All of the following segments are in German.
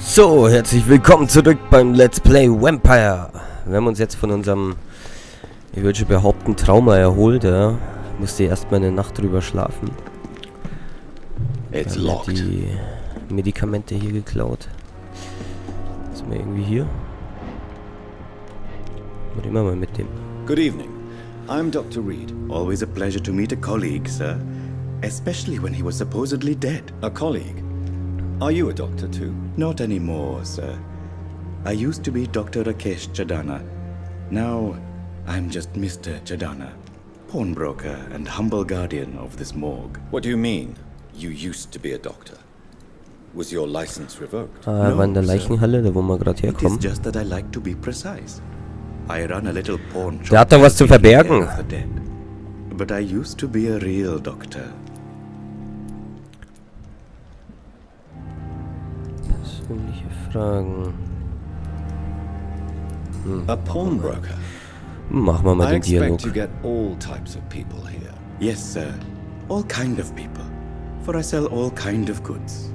So, herzlich willkommen zurück beim Let's Play Vampyr. Wir haben uns jetzt von unserem, ich würde schon behaupten, Trauma erholt, ja. Musste erstmal eine Nacht drüber schlafen. It's Wir haben locked. die Medikamente hier geklaut. Sind wir irgendwie hier? Was immer mal mit dem. Good evening. I'm Dr. Reed. Always a pleasure to meet a colleague, sir. Especially when he was supposedly dead. A colleague? Are you a doctor too? Not anymore, sir. I used to be Dr. Rakesh Chadana. Now, I'm just Mr. Chadana, pawnbroker and humble guardian of this morgue. What do you mean, you used to be a doctor? Was your license revoked? Ah, war in der No, sir. Leichenhalle, da wo wir gerade It is herkommen. just that I like to be precise. I run a little pawn shop. Der hat doch was zu verbergen. of the dead. But I used to be a real doctor. Persönliche Fragen. A pawnbroker? Machen wir mal I den Dialog. expect you get all types of people here. Yes, sir. All kind of people. For I sell all kind of goods.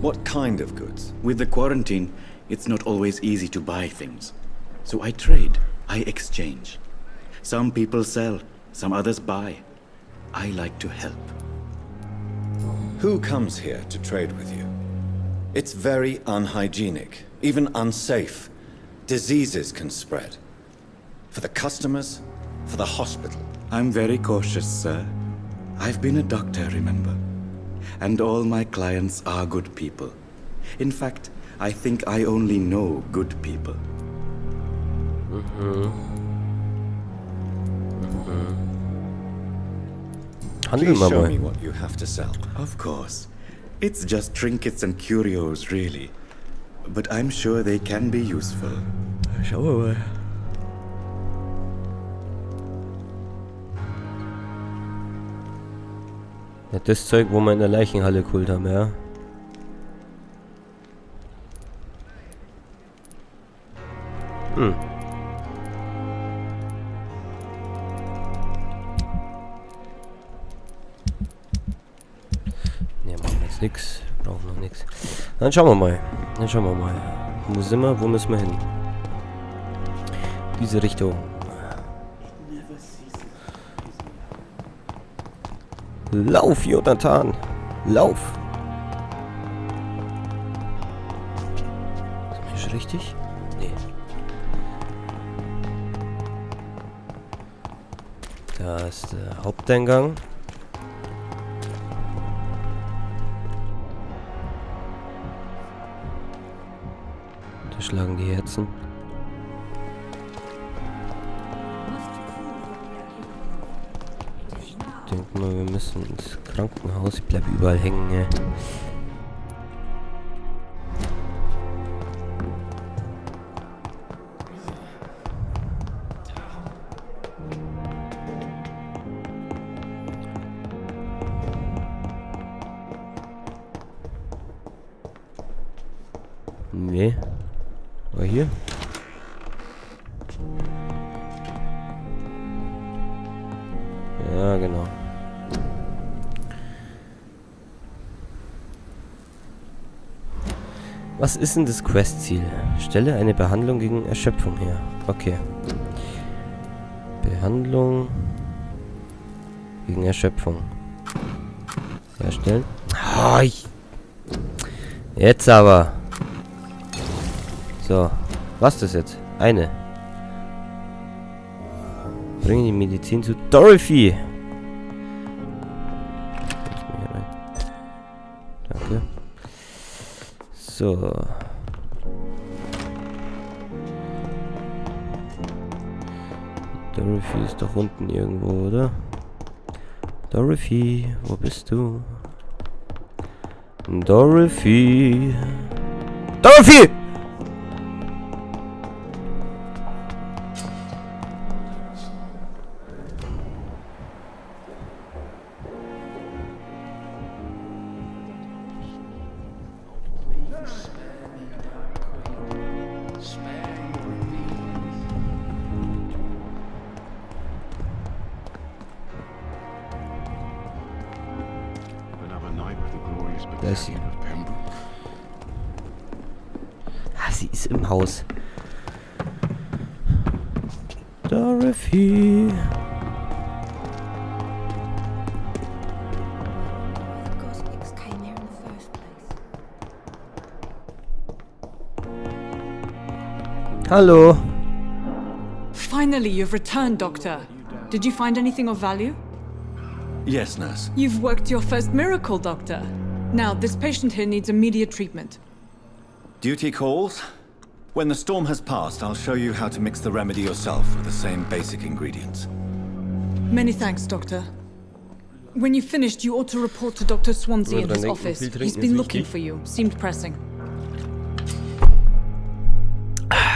What kind of goods? With the quarantine, it's not always easy to buy things. So I trade. I exchange. Some people sell, some others buy. I like to help. Who comes here to trade with you? It's very unhygienic, even unsafe. Diseases can spread. For the customers, for the hospital. I'm very cautious, sir. I've been a doctor, remember? And all my clients are good people. In fact, I think I only know good people. Handeln Please wir show mal. me what you have to sell. Of course. It's just trinkets and curios, really. But I'm sure they can be useful. Schauen wir mal. Ja, das Zeug, wo wir in der Leichenhalle geholt haben, ja. Ne, machen wir jetzt nix. Brauchen noch nix. Dann schauen wir mal. Wo sind wir? Wo müssen wir hin? Diese Richtung. Lauf, Jonathan! Lauf! Ist das richtig? Nee. Da ist der Haupteingang. Da schlagen die Herzen. Ich denke mal, wir müssen ins Krankenhaus. Ich bleibe überall hängen. Ja. Nee. War hier? Ja, genau. Was ist denn das Questziel? Stelle eine Behandlung gegen Erschöpfung her. Okay. Behandlung gegen Erschöpfung. Herstellen. Ah, jetzt aber. So. Was ist das jetzt? Eine. Bringe die Medizin zu Dorothy. Danke. So. Dorothy ist doch unten irgendwo, oder? Dorothy, wo bist du? Dorothy. Dorothy! Another night with the glorious Da ist sie. Ah, sie ist im Haus. Dorothy. Hallo. Finally, you've returned, Doctor. Did you find anything of value? Yes, nurse. You've worked your first miracle, Doctor. Now, this patient here needs immediate treatment. Duty calls. When the storm has passed, I'll show you how to mix the remedy yourself with the same basic ingredients. Many thanks, Doctor. When you've finished, you ought to report to Dr. Swansea in his office. He's been looking for you. Seemed pressing.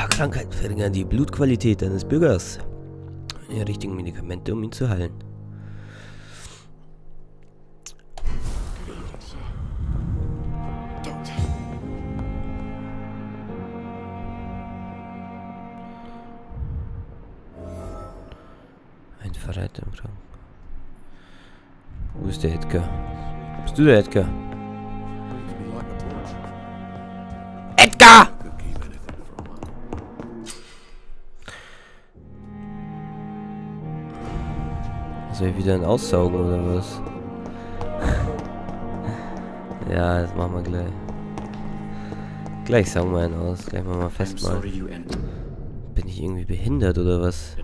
Krankheit verringern die Blutqualität eines Bürgers. Die richtigen Medikamente, um ihn zu heilen. Ein Verräter im Kranken. Wo ist der Edgar? Bist du der Edgar? Edgar! Soll ich wieder ein Aussaugen oder was? Ja, das machen wir gleich. Gleich saugen wir einen aus. Gleich machen wir festmachen. Bin ich irgendwie behindert oder was?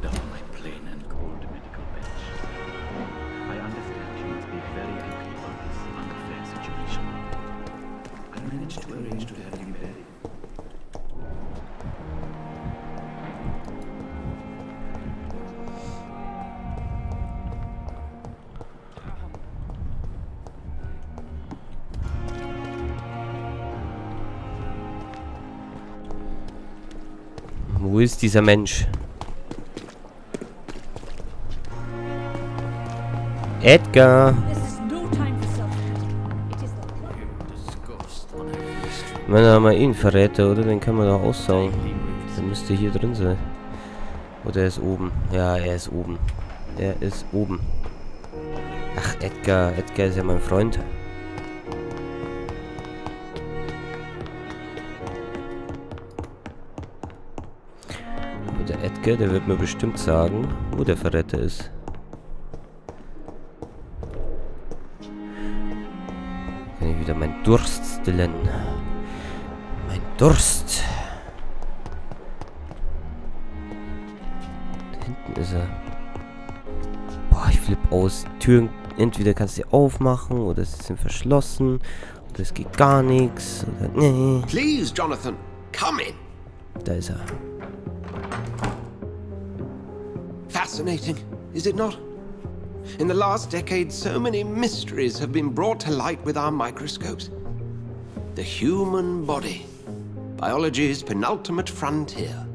Wo ist dieser Mensch? Edgar! Wenn er mal ihn verrät, oder? Den kann man doch aussaugen. Der müsste hier drin sein. Oder er ist oben. Ja, er ist oben. Er ist oben. Ach, Edgar. Edgar ist ja mein Freund. Der Edgar, der wird mir bestimmt sagen, wo der Verräter ist. Kann ich wieder meinen Durst stillen. Mein Durst. Da hinten ist er. Boah, ich flipp aus. Türen, entweder kannst du sie aufmachen, oder sie sind verschlossen, oder es geht gar nichts. Oder nee. Please, Jonathan, come in. Da ist er. Fascinating, is it not? In the last decade, so many mysteries have been brought to light with our microscopes. The human body, biology's penultimate frontier.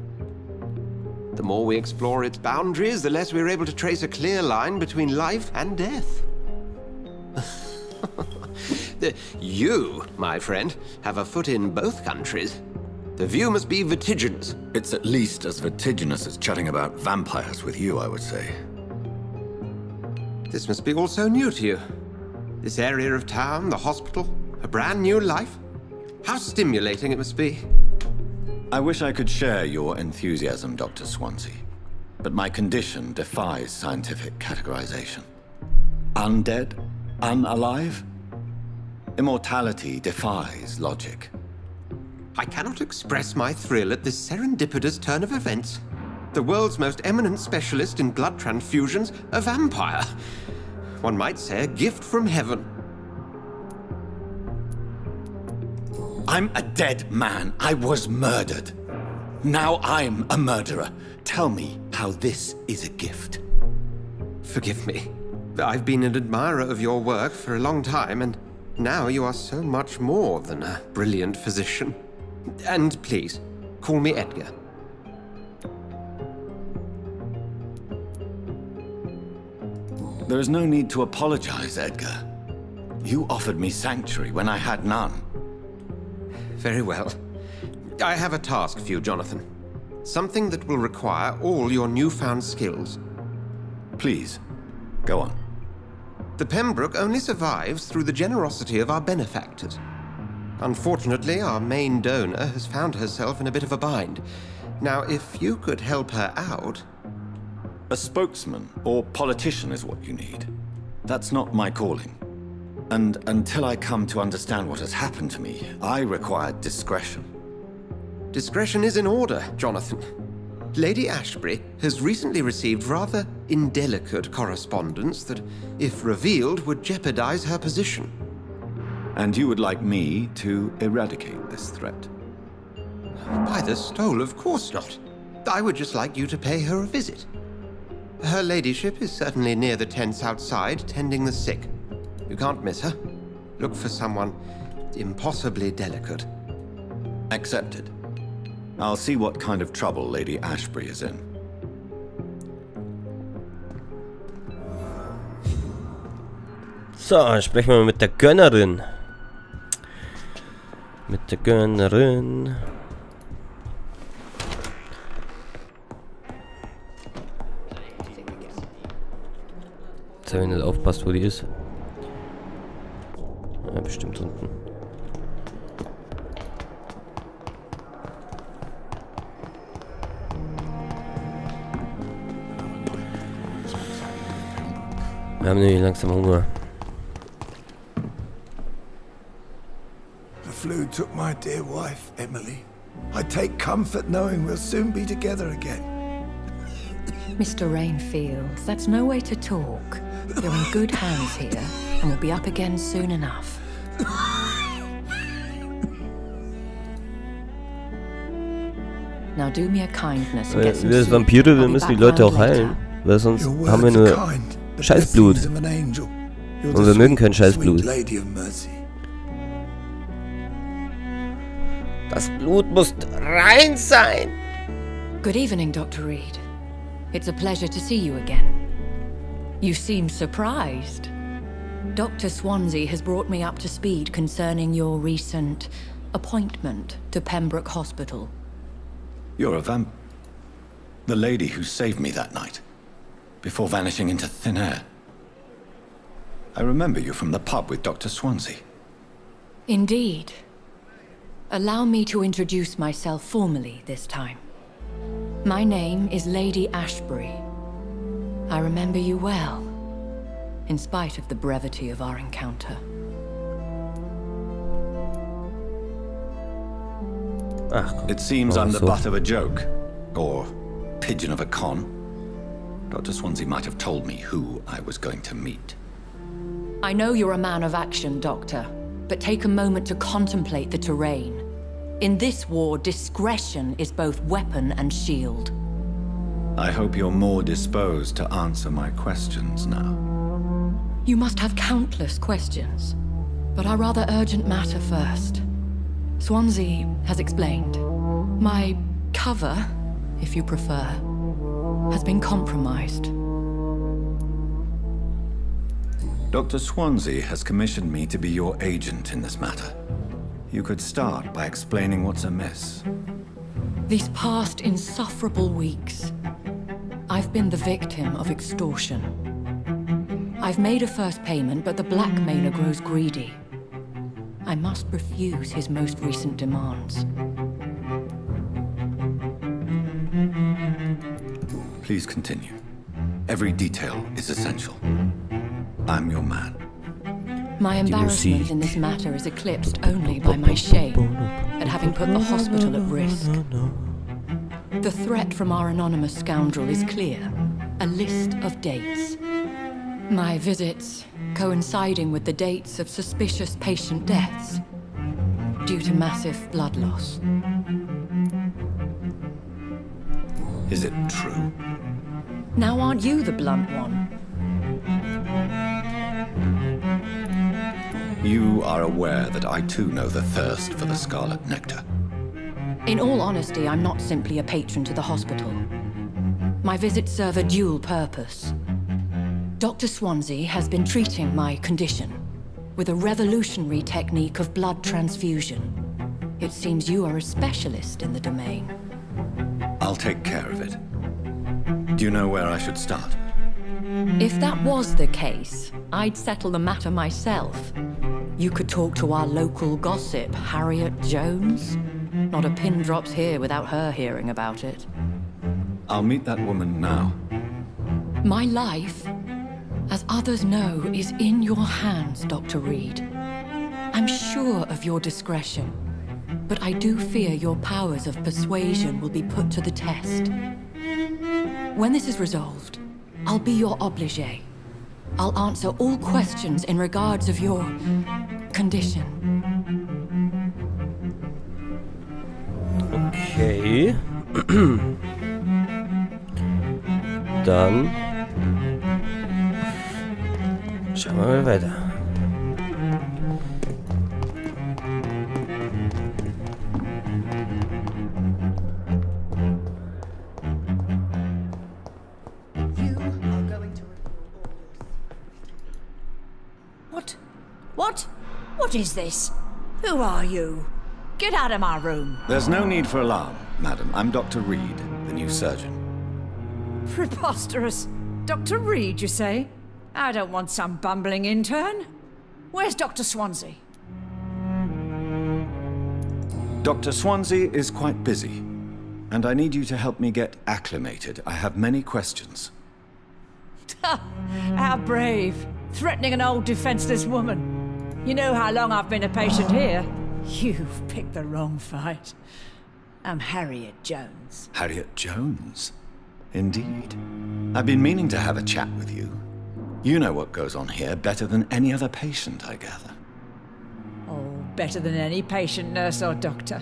The more we explore its boundaries, the less we're able to trace a clear line between life and death. You, my friend, have a foot in both countries. The view must be vertiginous. It's at least as vertiginous as chatting about vampires with you, I would say. This must be all so new to you. This area of town, the hospital, a brand new life. How stimulating it must be. I wish I could share your enthusiasm, Dr. Swansea. But my condition defies scientific categorization. Undead? Unalive? Immortality defies logic. I cannot express my thrill at this serendipitous turn of events. The world's most eminent specialist in blood transfusions, a vampire. One might say a gift from heaven. I'm a dead man. I was murdered. Now I'm a murderer. Tell me how this is a gift. Forgive me. I've been an admirer of your work for a long time, and now you are so much more than a brilliant physician. And please, call me Edgar. There is no need to apologize, Edgar. You offered me sanctuary when I had none. Very well. I have a task for you, Jonathan. Something that will require all your newfound skills. Please, go on. The Pembroke only survives through the generosity of our benefactors. Unfortunately, our main donor has found herself in a bit of a bind. Now, if you could help her out... A spokesman or politician is what you need. That's not my calling. And until I come to understand what has happened to me, I require discretion. Discretion is in order, Jonathan. Lady Ashbury has recently received rather indelicate correspondence that, if revealed, would jeopardize her position. And you would like me to eradicate this threat? By the stole, of course not. I would just like you to pay her a visit. Her ladyship is certainly near the tents outside, tending the sick. You can't miss her. Look for someone impossibly delicate. Accepted. I'll see what kind of trouble Lady Ashbury is in. So, sprechen wir mal mit der Gönnerin. Mit der Gönnerin. Jetzt habe ich nicht aufpasst, wo die ist. Ja, bestimmt unten. Wir haben nämlich langsam Hunger. The flu took my dear wife, Emily. I take comfort knowing we'll soon be together again. Mr. Rainfield, that's no way to talk. You're in good hands here, and we'll be up again soon enough. Now do me a kindness and get some Wir soup. sind Vampyre, wir I'll be müssen die back Leute round auch heilen. later. Weil sonst Your haben wir words nur are kind, the Scheißblut. blessings of an angel. You're Und wir the mögen kein sweet, Scheißblut. sweet Lady of Mercy. Das Blut muss rein sein. Good evening, Dr. Reed. It's a pleasure to see you again. You seem surprised. Dr. Swansea has brought me up to speed concerning your recent appointment to Pembroke Hospital. You're a the lady who saved me that night, before vanishing into thin air. I remember you from the pub with Dr. Swansea. Indeed. Allow me to introduce myself formally this time. My name is Lady Ashbury. I remember you well, in spite of the brevity of our encounter. Ach, komm. It seems I'm the so. butt of a joke, or pigeon of a con. Dr. Swansea might have told me who I was going to meet. I know you're a man of action, Doctor, but take a moment to contemplate the terrain. In this war, discretion is both weapon and shield. I hope you're more disposed to answer my questions now. You must have countless questions, but our rather urgent matter first. Swansea has explained. My cover, if you prefer, has been compromised. Dr. Swansea has commissioned me to be your agent in this matter. You could start by explaining what's amiss. These past insufferable weeks, I've been the victim of extortion. I've made a first payment, but the blackmailer grows greedy. I must refuse his most recent demands. Please continue. Every detail is essential. I'm your man. My embarrassment in this matter is eclipsed only by my shame at having put the hospital at risk. The threat from our anonymous scoundrel is clear. A list of dates. My visits coinciding with the dates of suspicious patient deaths due to massive blood loss. Is it true? Now aren't you the blunt one? You are aware that I too know the thirst for the scarlet nectar. In all honesty, I'm not simply a patron to the hospital. My visits serve a dual purpose. Dr. Swansea has been treating my condition with a revolutionary technique of blood transfusion. It seems you are a specialist in the domain. I'll take care of it. Do you know where I should start? If that was the case, I'd settle the matter myself. You could talk to our local gossip, Harriet Jones. Not a pin drops here without her hearing about it. I'll meet that woman now. My life, as others know, is in your hands, Dr. Reed. I'm sure of your discretion, but I do fear your powers of persuasion will be put to the test. When this is resolved, I'll be your obligé. I'll answer all questions in regards of your condition. Okay. Dann schauen wir mal weiter. What is this? Who are you? Get out of my room. There's no need for alarm, madam. I'm Dr. Reed, the new surgeon. Preposterous. Dr. Reed, you say? I don't want some bumbling intern. Where's Dr. Swansea? Dr. Swansea is quite busy, and I need you to help me get acclimated. I have many questions. How brave. Threatening an old defenseless woman. You know how long I've been a patient here? You've picked the wrong fight. I'm Harriet Jones. Harriet Jones? Indeed. I've been meaning to have a chat with you. You know what goes on here better than any other patient, I gather. Oh, better than any patient, nurse or doctor.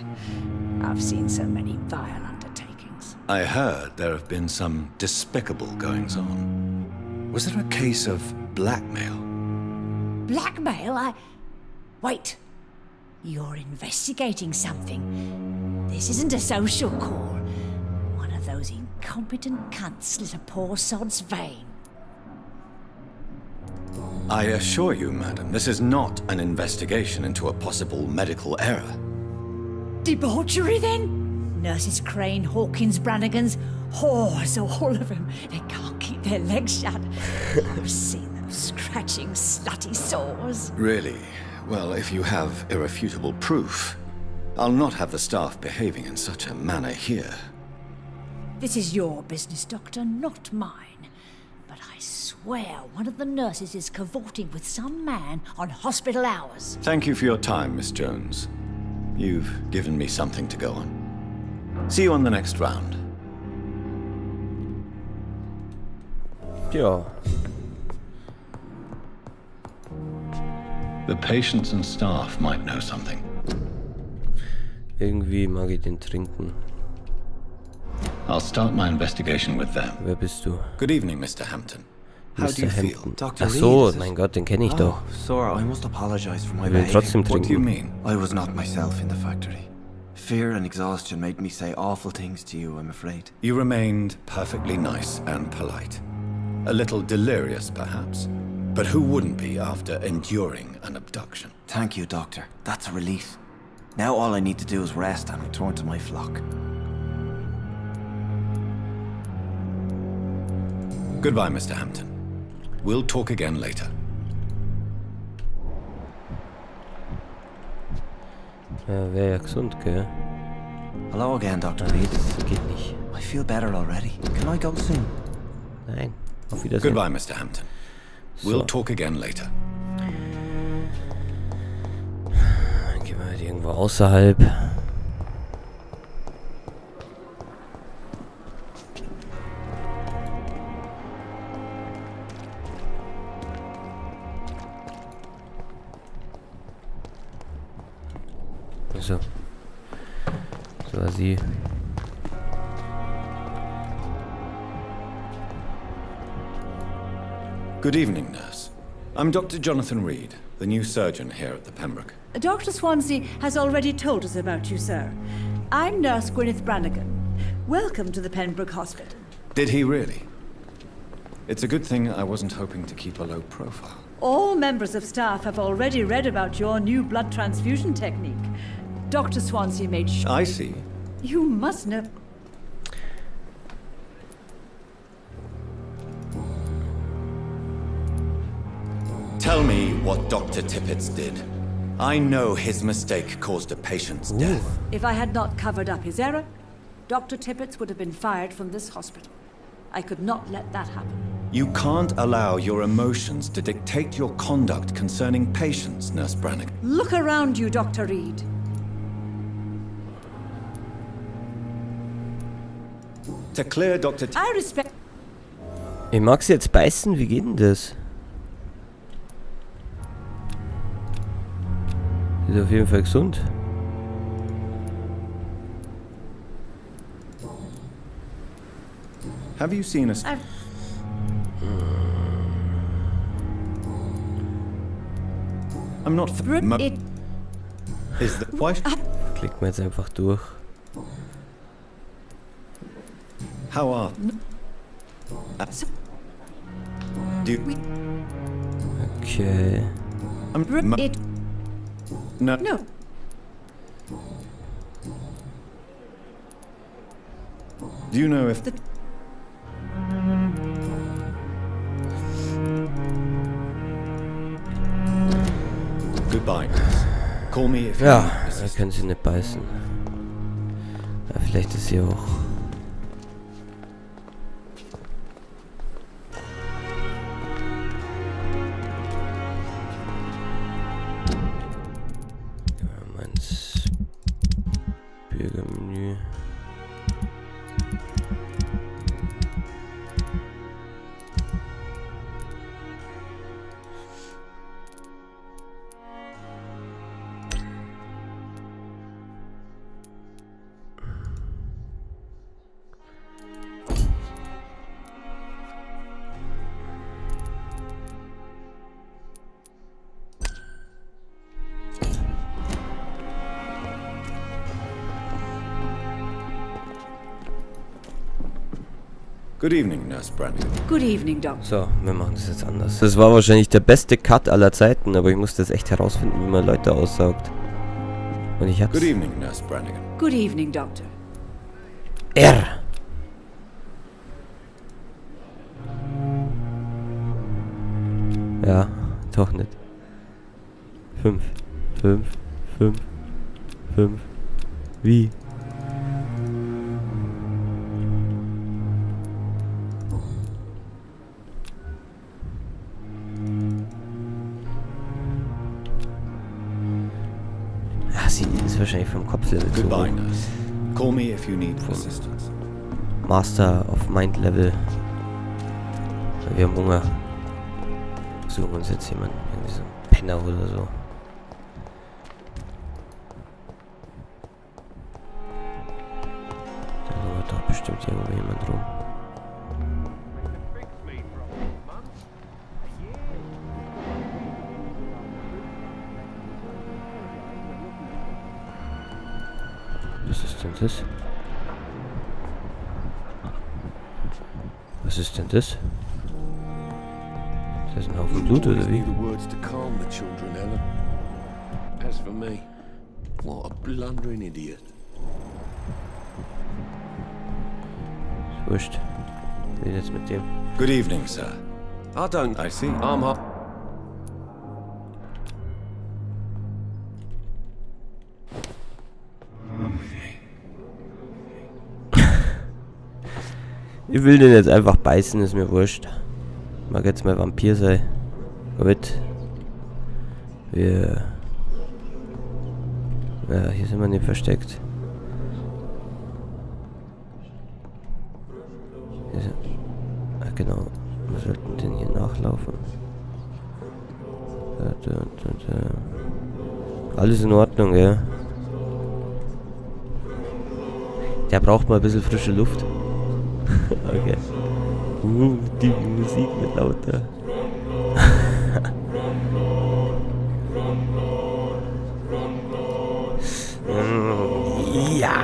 I've seen so many vile undertakings. I heard there have been some despicable goings-on. Was there a case of blackmail? Blackmail? Wait. You're investigating something. This isn't a social call. One of those incompetent cunts slit a poor sod's vein. I assure you, madam, this is not an investigation into a possible medical error. Debauchery, then? Nurses Crane, Hawkins, Brannigans, whores, all of them. They can't keep their legs shut. I've seen them scratching slutty sores. Really? Well, if you have irrefutable proof, I'll not have the staff behaving in such a manner here. This is your business, Doctor, not mine. But I swear one of the nurses is cavorting with some man on hospital hours. Thank you for your time, Miss Jones. You've given me something to go on. See you on the next round. Ja. The patients and staff might know something. Irgendwie mag ich den trinken. I'll start my investigation with them. Wer bist du? Good evening, Mr. Hampton. How do Mr. you feel? Hampton. Dr. Ach so, Reed, mein Gott, den kenne ich doch. Sir, I must apologize for my Ich will behavior. trotzdem What do you trinken. mean? I was not myself in the factory. Fear and exhaustion made me say awful things to you, I'm afraid. You remained perfectly nice and polite. A little delirious, perhaps. But who wouldn't be after enduring an abduction? Thank you, Doctor. That's a relief. Now all I need to do is rest and return to my flock. Goodbye, Mr. Hampton. We'll talk again later. Ja, wäre ja gesund, gell? Hello again, Dr. Reed. Das geht nicht. I feel better already. Can I go soon? Nein. Auf Wiedersehen. Goodbye, Mr. Hampton. We'll talk again later. Dann gehen wir halt irgendwo außerhalb. So. So war sie. Good evening, nurse. I'm Dr. Jonathan Reed, the new surgeon here at the Pembroke. Dr. Swansea has already told us about you, sir. I'm Nurse Gwyneth Brannigan. Welcome to the Pembroke Hospital. Did he really? It's a good thing I wasn't hoping to keep a low profile. All members of staff have already read about your new blood transfusion technique. Dr. Swansea made sure... I see. You must know... Tell me what Dr. Tippett did. I know his mistake caused a patient's death. If I had not covered up his error, Dr. Tippett would have been fired from this hospital. I could not let that happen. You can't allow your emotions to dictate your conduct concerning patients, Nurse Brannigan. Look around you, Dr. Reed. To clear Dr. I respect... Ich mag sie jetzt beißen, wie geht denn das? Ist auf jeden Fall gesund. Have you seen a... I'm not... Is the... Why... Klicken wir jetzt einfach durch. How are... Do you... Okay. No. No. Do you know if... Goodbye. Call me if you Ja, need da assistance. können sie nicht beißen. Ja, vielleicht ist sie auch... Bürgermenü. Good evening, Nurse Brannigan. Good evening, Doctor. So, wir machen das jetzt anders. Das war wahrscheinlich der beste Cut aller Zeiten, aber ich musste jetzt echt herausfinden, wie man Leute aussaugt. Und ich hab's. Good evening, Nurse Brannigan. Good evening, Doctor. R. Ja, doch nicht. 5. Wie? Sie ist wahrscheinlich vom Kopflevel zu hoch. Goodbye, Nurse. Call me if you need assistance. Master of Mind Level. Wir haben Hunger. Suchen uns jetzt jemanden. Irgendwie so ein Penner oder so. Da lauert doch bestimmt irgendwo jemand rum. Was ist denn das? Was ist denn das? Das ist ein Haufen Blut oder wie? The words to calm the children, Ellen. As for me, what a blundering idiot. Ist wurscht. Wie jetzt mit dem? Good evening, sir. I don't. I see. I'm up. Ich will den jetzt einfach beißen, ist mir wurscht. Mag jetzt mal Vampir sein. Gut. Wir... Ja, hier sind wir nicht versteckt. Hier sind... Ah, genau. Wir sollten den hier nachlaufen. Alles in Ordnung, ja. Der braucht mal ein bisschen frische Luft. Okay. Die Musik wird lauter. Ja.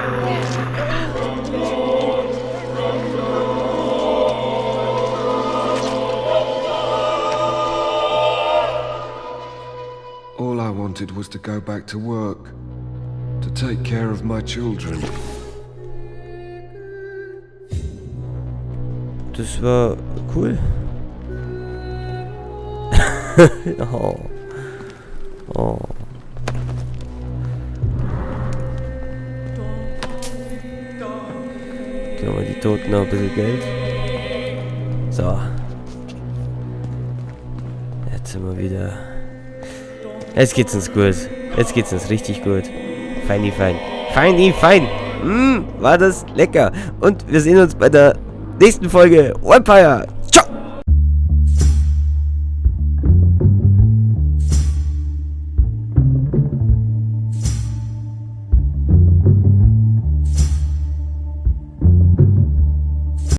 All I wanted was to go back to work, to take care of my children. Das war cool. Oh. Oh. Geben wir die Toten noch ein bisschen Geld. So. Jetzt sind wir wieder. Jetzt geht's uns gut. Jetzt geht's uns richtig gut. Feini fein. Feini fein. War das lecker. Und wir sehen uns bei der nächsten Folge Vampyr.